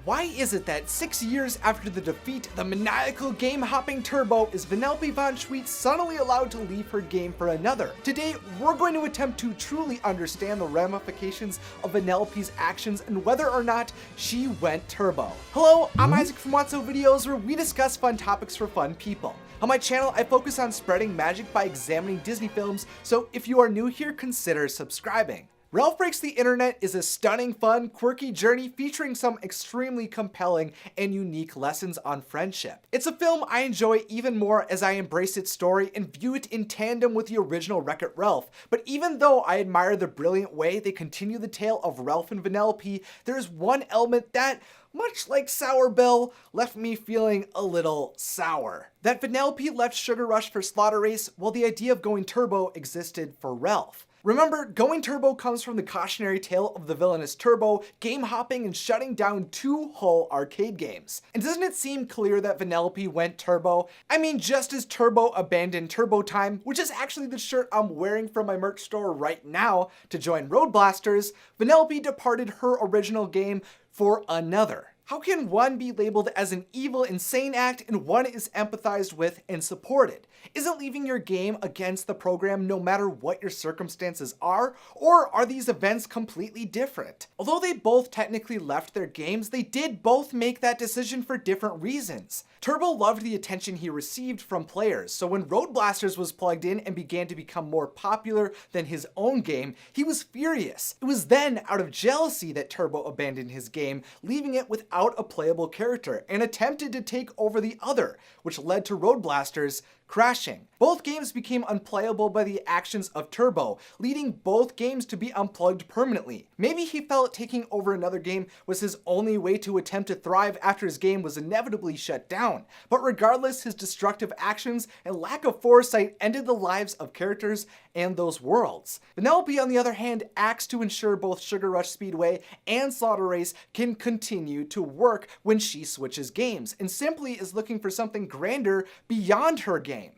Why is it that 6 years after the defeat of the maniacal game-hopping Turbo is Vanellope von Schweetz suddenly allowed to leave her game for another? Today, we're going to attempt to truly understand the ramifications of Vanellope's actions and whether or not she went turbo. Hello, I'm Isaac from Watso Videos, where we discuss fun topics for fun people. On my channel, I focus on spreading magic by examining Disney films, so if you are new here, consider subscribing. Ralph Breaks the Internet is a stunning, fun, quirky journey featuring some extremely compelling and unique lessons on friendship. It's a film I enjoy even more as I embrace its story and view it in tandem with the original Wreck-It Ralph, but even though I admire the brilliant way they continue the tale of Ralph and Vanellope, there's one element that, much like Sour Bill, left me feeling a little sour. That Vanellope left Sugar Rush for Slaughter Race while the idea of going turbo existed for Ralph. Remember, going turbo comes from the cautionary tale of the villainous Turbo game hopping and shutting down 2 whole arcade games. And doesn't it seem clear that Vanellope went turbo? I mean, just as Turbo abandoned Turbo Time, which is actually the shirt I'm wearing from my merch store right now, to join Road Blasters, Vanellope departed her original game for another. How can one be labeled as an evil, insane act and one is empathized with and supported? Isn't leaving your game against the program no matter what your circumstances are? Or are these events completely different? Although they both technically left their games, they did both make that decision for different reasons. Turbo loved the attention he received from players, so when Road Blasters was plugged in and began to become more popular than his own game, he was furious. It was then out of jealousy that Turbo abandoned his game, leaving it without a playable character, and attempted to take over the other, which led to Road Blasters crashing. Both games became unplayable by the actions of Turbo, leading both games to be unplugged permanently. Maybe he felt taking over another game was his only way to attempt to thrive after his game was inevitably shut down. But regardless, his destructive actions and lack of foresight ended the lives of characters and those worlds. Vanellope, on the other hand, acts to ensure both Sugar Rush Speedway and Slaughter Race can continue to work when she switches games, and simply is looking for something grander beyond her game.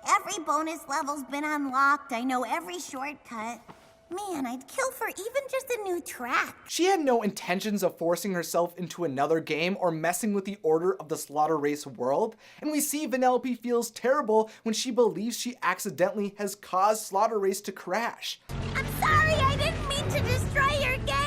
Every bonus level's been unlocked. I know every shortcut. Man, I'd kill for even just a new track. She had no intentions of forcing herself into another game or messing with the order of the Slaughter Race world, and we see Vanellope feels terrible when she believes she accidentally has caused Slaughter Race to crash. I'm sorry, I didn't mean to destroy your game.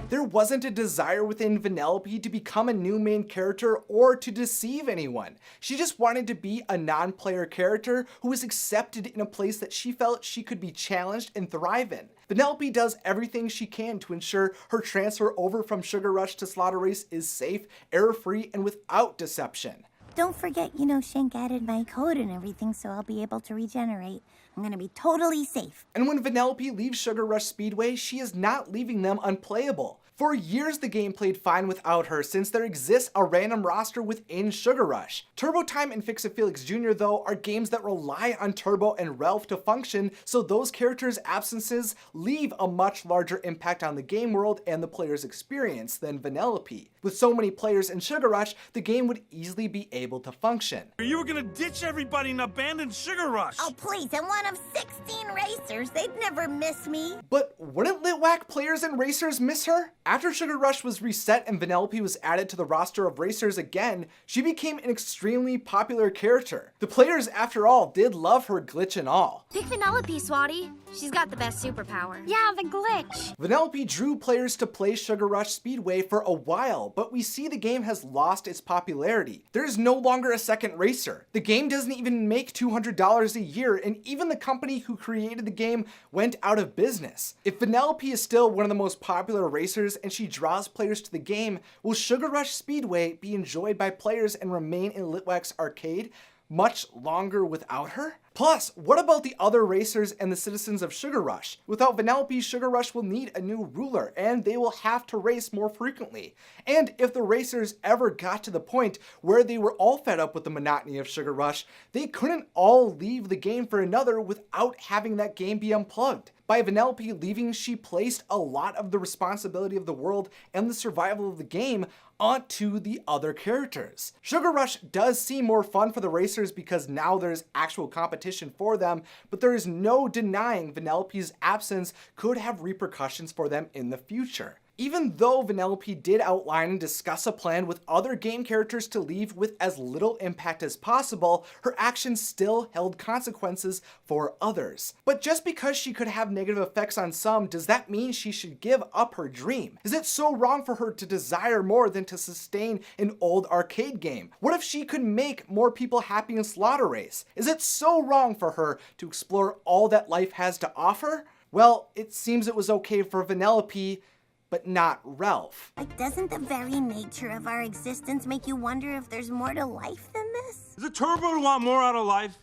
There wasn't a desire within Vanellope to become a new main character or to deceive anyone. She just wanted to be a non-player character who was accepted in a place that she felt she could be challenged and thrive in. Vanellope does everything she can to ensure her transfer over from Sugar Rush to Slaughter Race is safe, error-free, and without deception. Don't forget, Shank added my code and everything, so I'll be able to regenerate. I'm gonna be totally safe. And when Vanellope leaves Sugar Rush Speedway, she is not leaving them unplayable. For years, the game played fine without her since there exists a random roster within Sugar Rush. Turbo Time and Fix-It-Felix Jr., though, are games that rely on Turbo and Ralph to function, so those characters' absences leave a much larger impact on the game world and the player's experience than Vanellope. With so many players in Sugar Rush, the game would easily be able to function. You were gonna ditch everybody and abandon Sugar Rush! Oh please, I'm one of 16 racers. They'd never miss me. But wouldn't Litwack players and racers miss her? After Sugar Rush was reset and Vanellope was added to the roster of racers again, she became an extremely popular character. The players, after all, did love her glitch and all. Pick Vanellope, Swatty. She's got the best superpower. Yeah, the glitch. Vanellope drew players to play Sugar Rush Speedway for a while, but we see the game has lost its popularity. There is no longer a second racer. The game doesn't even make $200 a year, and even the company who created the game went out of business. If Vanellope is still one of the most popular racers and she draws players to the game, will Sugar Rush Speedway be enjoyed by players and remain in Litwack's arcade much longer without her? Plus, what about the other racers and the citizens of Sugar Rush? Without Vanellope, Sugar Rush will need a new ruler, and they will have to race more frequently. And if the racers ever got to the point where they were all fed up with the monotony of Sugar Rush, they couldn't all leave the game for another without having that game be unplugged. By Vanellope leaving, she placed a lot of the responsibility of the world and the survival of the game onto the other characters. Sugar Rush does seem more fun for the racers because now there's actual competition for them, but there is no denying Vanellope's absence could have repercussions for them in the future. Even though Vanellope did outline and discuss a plan with other game characters to leave with as little impact as possible, her actions still held consequences for others. But just because she could have negative effects on some, does that mean she should give up her dream? Is it so wrong for her to desire more than to sustain an old arcade game? What if she could make more people happy in Slaughter Race? Is it so wrong for her to explore all that life has to offer? Well, it seems it was okay for Vanellope, but not Ralph. Like, doesn't the very nature of our existence make you wonder if there's more to life than this? Is it Turbo to want more out of life?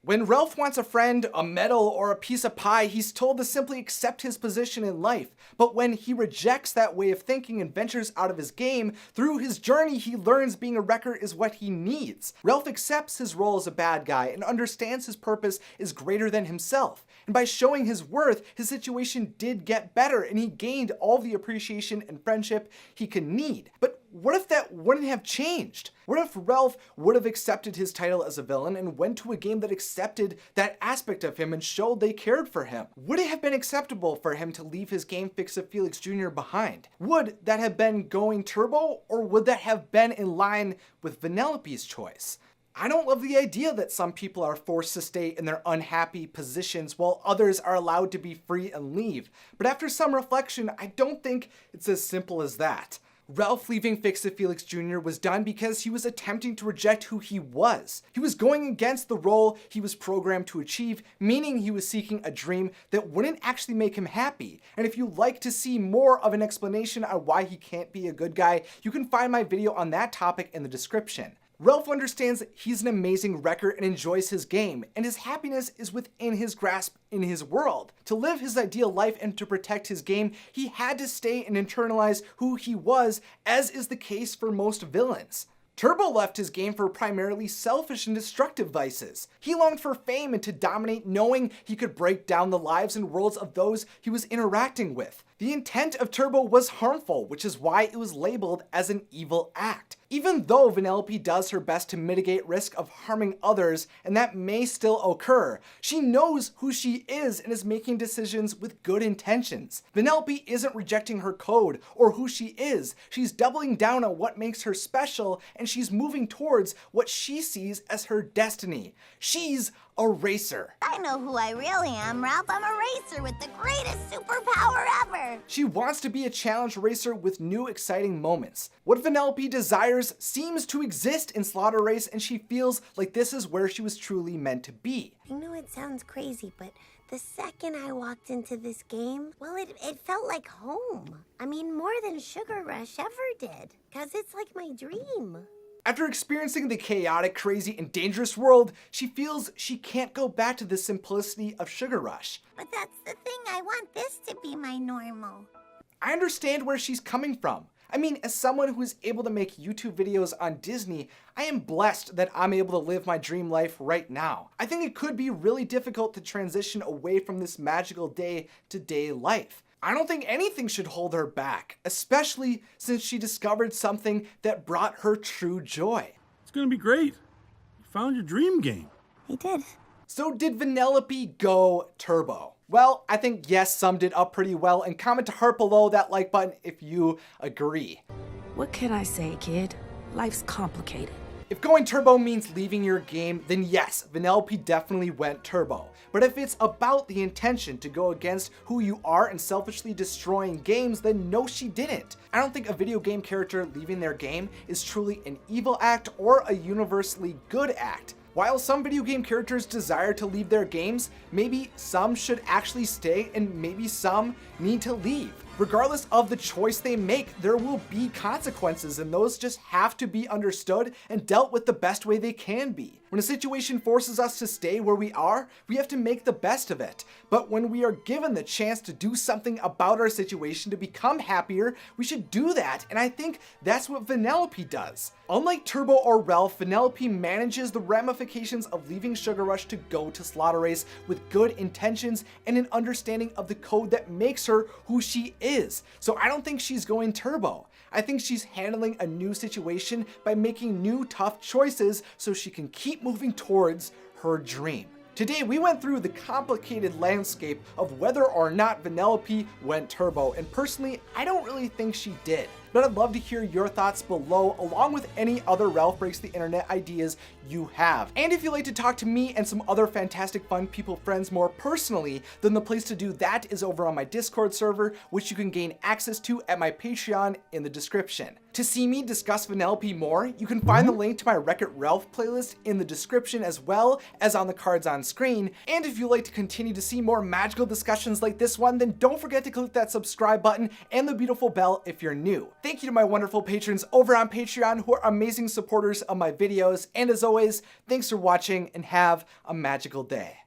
When Ralph wants a friend, a medal, or a piece of pie, he's told to simply accept his position in life. But when he rejects that way of thinking and ventures out of his game, through his journey he learns being a wrecker is what he needs. Ralph accepts his role as a bad guy and understands his purpose is greater than himself. And by showing his worth, his situation did get better and he gained all the appreciation and friendship he could need. But what if that wouldn't have changed? What if Ralph would have accepted his title as a villain and went to a game that accepted that aspect of him and showed they cared for him? Would it have been acceptable for him to leave his game Fix-It-Felix Jr. behind? Would that have been going turbo, or would that have been in line with Vanellope's choice? I don't love the idea that some people are forced to stay in their unhappy positions while others are allowed to be free and leave. But after some reflection, I don't think it's as simple as that. Ralph leaving Fix-It-Felix Jr. was done because he was attempting to reject who he was. He was going against the role he was programmed to achieve, meaning he was seeking a dream that wouldn't actually make him happy. And if you'd like to see more of an explanation on why he can't be a good guy, you can find my video on that topic in the description. Ralph understands that he's an amazing wrecker and enjoys his game, and his happiness is within his grasp in his world. To live his ideal life and to protect his game, he had to stay and internalize who he was, as is the case for most villains. Turbo left his game for primarily selfish and destructive vices. He longed for fame and to dominate, knowing he could break down the lives and worlds of those he was interacting with. The intent of Turbo was harmful, which is why it was labeled as an evil act. Even though Vanellope does her best to mitigate risk of harming others, and that may still occur, she knows who she is and is making decisions with good intentions. Vanellope isn't rejecting her code or who she is. She's doubling down on what makes her special, and she's moving towards what she sees as her destiny. She's a racer. I know who I really am, Ralph. I'm a racer with the greatest superpower ever. She wants to be a challenge racer with new exciting moments. What Vanellope desires seems to exist in Slaughter Race, and she feels like this is where she was truly meant to be. I know it sounds crazy, but the second I walked into this game, well, it felt like home. I mean, more than Sugar Rush ever did, because it's like my dream. After experiencing the chaotic, crazy, and dangerous world, she feels she can't go back to the simplicity of Sugar Rush. But that's the thing, I want this to be my normal. I understand where she's coming from. I mean, as someone who is able to make YouTube videos on Disney, I am blessed that I'm able to live my dream life right now. I think it could be really difficult to transition away from this magical day-to-day life. I don't think anything should hold her back, especially since she discovered something that brought her true joy. It's gonna be great. You found your dream game. I did. So did Vanellope go turbo? Well, I think yes summed it up pretty well, and comment to heart below that like button if you agree. What can I say, kid? Life's complicated. If going turbo means leaving your game, then yes, Vanellope definitely went turbo. But if it's about the intention to go against who you are and selfishly destroying games, then no, she didn't. I don't think a video game character leaving their game is truly an evil act or a universally good act. While some video game characters desire to leave their games, maybe some should actually stay and maybe some need to leave. Regardless of the choice they make, there will be consequences, and those just have to be understood and dealt with the best way they can be. When a situation forces us to stay where we are, we have to make the best of it. But when we are given the chance to do something about our situation to become happier, we should do that, and I think that's what Vanellope does. Unlike Turbo or Ralph, Vanellope manages the ramifications of leaving Sugar Rush to go to Slaughter Race with good intentions and an understanding of the code that makes her who she is. So I don't think she's going turbo. I think she's handling a new situation by making new tough choices so she can keep moving towards her dream. Today we went through the complicated landscape of whether or not Vanellope went turbo, and personally I don't really think she did. But I'd love to hear your thoughts below, along with any other Ralph Breaks the Internet ideas you have. And if you'd like to talk to me and some other fantastic fun people friends more personally, then the place to do that is over on my Discord server, which you can gain access to at my Patreon in the description. To see me discuss Vanellope more, you can find the link to my Wreck-It Ralph playlist in the description as well as on the cards on screen. And if you'd like to continue to see more magical discussions like this one, then don't forget to click that subscribe button and the beautiful bell if you're new. Thank you to my wonderful patrons over on Patreon who are amazing supporters of my videos. And as always, thanks for watching and have a magical day.